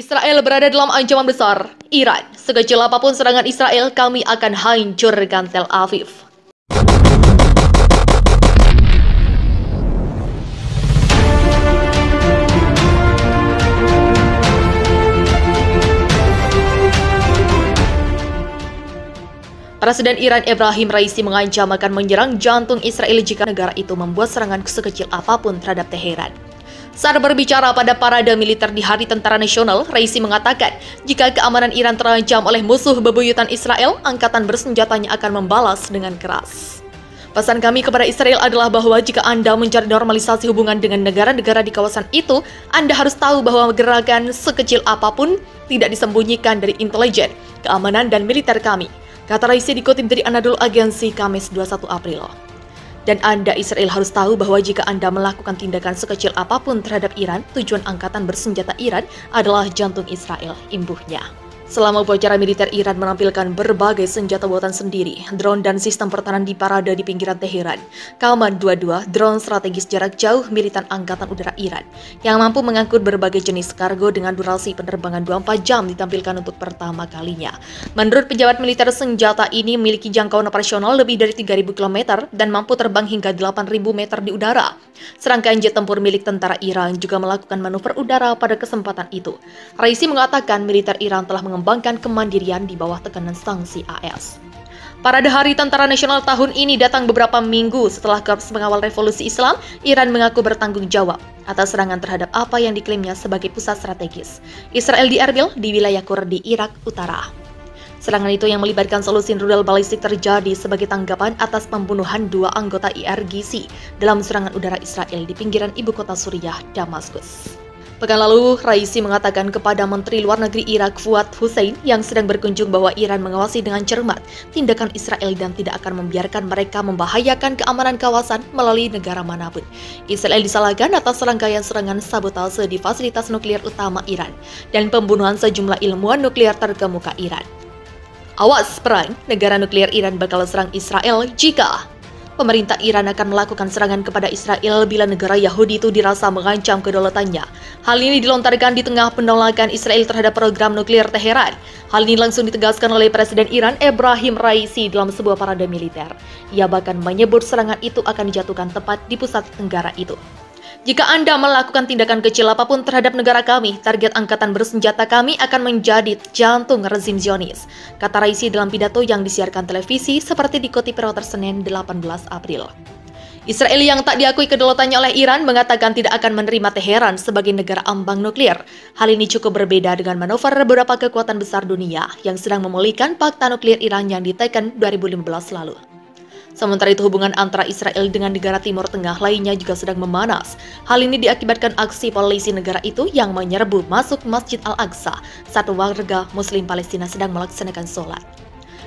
Israel berada dalam ancaman besar. Iran, sekecil apapun serangan Israel, kami akan hancurkan Tel Aviv. Presiden Iran Ebrahim Raisi mengancam akan menyerang jantung Israel jika negara itu membuat serangan sekecil apapun terhadap Teheran. Saat berbicara pada parade militer di Hari Tentara Nasional, Raisi mengatakan jika keamanan Iran terancam oleh musuh bebuyutan Israel, angkatan bersenjatanya akan membalas dengan keras. Pesan kami kepada Israel adalah bahwa jika Anda mencari normalisasi hubungan dengan negara-negara di kawasan itu, Anda harus tahu bahwa gerakan sekecil apapun tidak disembunyikan dari intelijen, keamanan, dan militer kami, kata Raisi dikutip dari Anadolu Agency Kamis 21 April. Dan Anda Israel harus tahu bahwa jika Anda melakukan tindakan sekecil apapun terhadap Iran, tujuan angkatan bersenjata Iran adalah jantung Israel, imbuhnya. Selama upacara militer Iran menampilkan berbagai senjata buatan sendiri, drone dan sistem pertahanan di parade di pinggiran Teheran. Kalman 22, drone strategis jarak jauh militan Angkatan Udara Iran, yang mampu mengangkut berbagai jenis kargo dengan durasi penerbangan 24 jam ditampilkan untuk pertama kalinya. Menurut pejabat militer, senjata ini memiliki jangkauan operasional lebih dari 3.000 km dan mampu terbang hingga 8.000 meter di udara. Serangkaian jet tempur milik tentara Iran juga melakukan manuver udara pada kesempatan itu. Raisi mengatakan militer Iran telah mengembangkan kemandirian di bawah tekanan sanksi AS. Parade Hari Tentara Nasional tahun ini datang beberapa minggu setelah Korps Pengawal Revolusi Islam Iran mengaku bertanggung jawab atas serangan terhadap apa yang diklaimnya sebagai pusat strategis Israel di Erbil di wilayah Kurdi, Irak Utara. Serangan itu yang melibatkan solusi rudal balistik terjadi sebagai tanggapan atas pembunuhan 2 anggota IRGC dalam serangan udara Israel di pinggiran ibu kota Suriah, Damaskus. Pekan lalu, Raisi mengatakan kepada Menteri Luar Negeri Irak Fuad Hussein yang sedang berkunjung bahwa Iran mengawasi dengan cermat tindakan Israel dan tidak akan membiarkan mereka membahayakan keamanan kawasan melalui negara manapun. Israel disalahkan atas serangkaian serangan sabotase di fasilitas nuklir utama Iran dan pembunuhan sejumlah ilmuwan nuklir terkemuka Iran. Awas perang, negara nuklir Iran bakal serang Israel jika pemerintah Iran akan melakukan serangan kepada Israel bila negara Yahudi itu dirasa mengancam kedaulatannya. Hal ini dilontarkan di tengah penolakan Israel terhadap program nuklir Teheran. Hal ini langsung ditegaskan oleh Presiden Iran Ebrahim Raisi dalam sebuah parade militer. Ia bahkan menyebut serangan itu akan dijatuhkan tepat di pusat tenggara itu. Jika Anda melakukan tindakan kecil apapun terhadap negara kami, target angkatan bersenjata kami akan menjadi jantung rezim Zionis, kata Raisi dalam pidato yang disiarkan televisi seperti dikutip Reuters Senin 18 April. Israel yang tak diakui kedaulatannya oleh Iran mengatakan tidak akan menerima Teheran sebagai negara ambang nuklir. Hal ini cukup berbeda dengan manuver beberapa kekuatan besar dunia yang sedang memulihkan fakta nuklir Iran yang diteken 2015 lalu. Sementara itu hubungan antara Israel dengan negara Timur Tengah lainnya juga sedang memanas. Hal ini diakibatkan aksi polisi negara itu yang menyerbu masuk Masjid Al-Aqsa saat warga Muslim Palestina sedang melaksanakan sholat.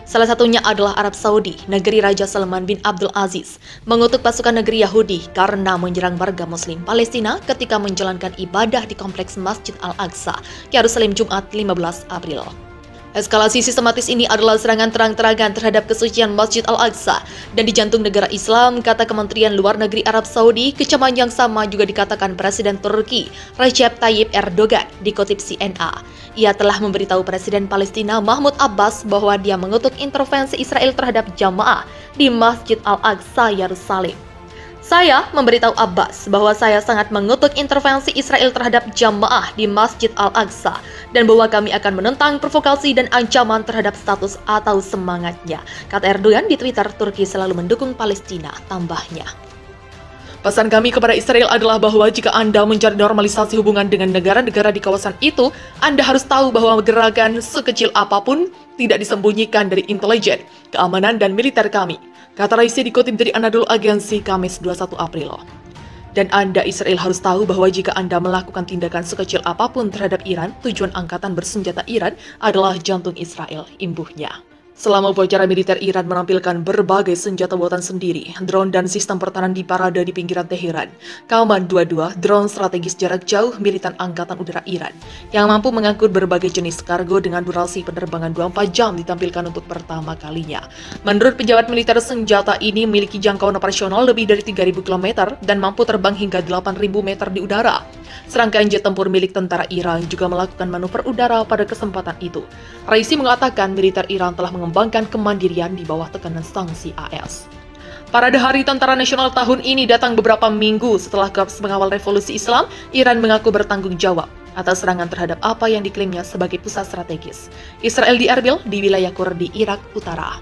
Salah satunya adalah Arab Saudi, negeri Raja Salman bin Abdul Aziz, mengutuk pasukan negeri Yahudi karena menyerang warga Muslim Palestina ketika menjalankan ibadah di kompleks Masjid Al-Aqsa, Yerusalem Jumat 15 April. Eskalasi sistematis ini adalah serangan terang-terangan terhadap kesucian Masjid Al-Aqsa dan di jantung negara Islam, kata Kementerian Luar Negeri Arab Saudi. Kecaman yang sama juga dikatakan Presiden Turki Recep Tayyip Erdogan, dikutip CNN. Ia telah memberitahu Presiden Palestina Mahmud Abbas bahwa dia mengutuk intervensi Israel terhadap jamaah di Masjid Al-Aqsa, Yerusalem. Saya memberitahu Abbas bahwa saya sangat mengutuk intervensi Israel terhadap jamaah di Masjid Al-Aqsa dan bahwa kami akan menentang provokasi dan ancaman terhadap status atau semangatnya, kata Erdogan di Twitter. Turki selalu mendukung Palestina, tambahnya. Pesan kami kepada Israel adalah bahwa jika Anda mencari normalisasi hubungan dengan negara-negara di kawasan itu, Anda harus tahu bahwa gerakan sekecil apapun tidak disembunyikan dari intelijen, keamanan, dan militer kami, kata Raisi dikutip dari Anadolu Agency Kamis 21 April. Dan Anda Israel harus tahu bahwa jika Anda melakukan tindakan sekecil apapun terhadap Iran, tujuan angkatan bersenjata Iran adalah jantung Israel, imbuhnya. Selama upacara militer Iran menampilkan berbagai senjata buatan sendiri, drone dan sistem pertahanan di parade di pinggiran Teheran. Kalman 22, drone strategis jarak jauh militan Angkatan Udara Iran, yang mampu mengangkut berbagai jenis kargo dengan durasi penerbangan 24 jam ditampilkan untuk pertama kalinya. Menurut pejabat militer, senjata ini memiliki jangkauan operasional lebih dari 3.000 km dan mampu terbang hingga 8.000 meter di udara. Serangkaian jet tempur milik tentara Iran juga melakukan manuver udara pada kesempatan itu. Raisi mengatakan militer Iran telah mengembangkan kemandirian di bawah tekanan sanksi AS. Parade Hari Tentara Nasional tahun ini datang beberapa minggu setelah Korps Pengawal Revolusi Islam, Iran mengaku bertanggung jawab atas serangan terhadap apa yang diklaimnya sebagai pusat strategis Israel di Erbil di wilayah Kurdi, Irak Utara.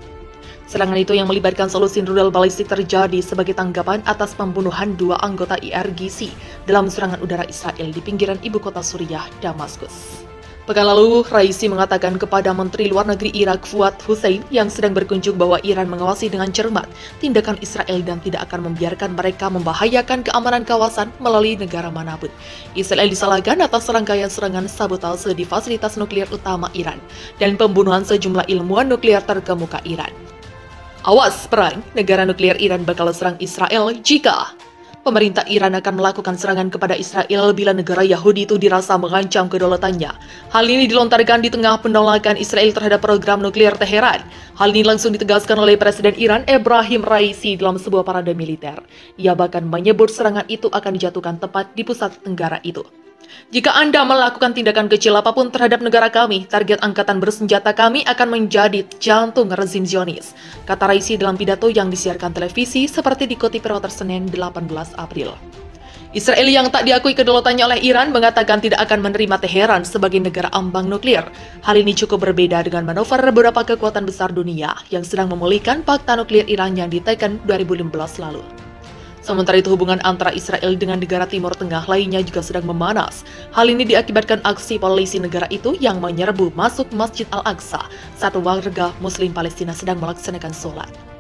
Serangan itu yang melibatkan solusi rudal balistik terjadi sebagai tanggapan atas pembunuhan 2 anggota IRGC dalam serangan udara Israel di pinggiran ibu kota Suriah, Damaskus. Pekan lalu, Raisi mengatakan kepada Menteri Luar Negeri Irak Fuad Hussein yang sedang berkunjung bahwa Iran mengawasi dengan cermat tindakan Israel dan tidak akan membiarkan mereka membahayakan keamanan kawasan melalui negara manapun. Israel disalahkan atas serangkaian serangan sabotase di fasilitas nuklir utama Iran dan pembunuhan sejumlah ilmuwan nuklir terkemuka Iran. Awas perang, negara nuklir Iran bakal serang Israel jika pemerintah Iran akan melakukan serangan kepada Israel bila negara Yahudi itu dirasa mengancam kedaulatannya. Hal ini dilontarkan di tengah penolakan Israel terhadap program nuklir Teheran. Hal ini langsung ditegaskan oleh Presiden Iran Ebrahim Raisi dalam sebuah parade militer. Ia bahkan menyebut serangan itu akan dijatuhkan tepat di pusat tenggara itu. Jika Anda melakukan tindakan kecil apapun terhadap negara kami, target angkatan bersenjata kami akan menjadi jantung rezim Zionis, kata Raisi dalam pidato yang disiarkan televisi seperti dikutip Reuters Senin 18 April. Israel yang tak diakui kedaulatannya oleh Iran mengatakan tidak akan menerima Teheran sebagai negara ambang nuklir. Hal ini cukup berbeda dengan manuver beberapa kekuatan besar dunia yang sedang memulihkan fakta nuklir Iran yang diteken 2015 lalu. Sementara itu hubungan antara Israel dengan negara Timur Tengah lainnya juga sedang memanas. Hal ini diakibatkan aksi polisi negara itu yang menyerbu masuk Masjid Al-Aqsa saat warga Muslim Palestina sedang melaksanakan sholat.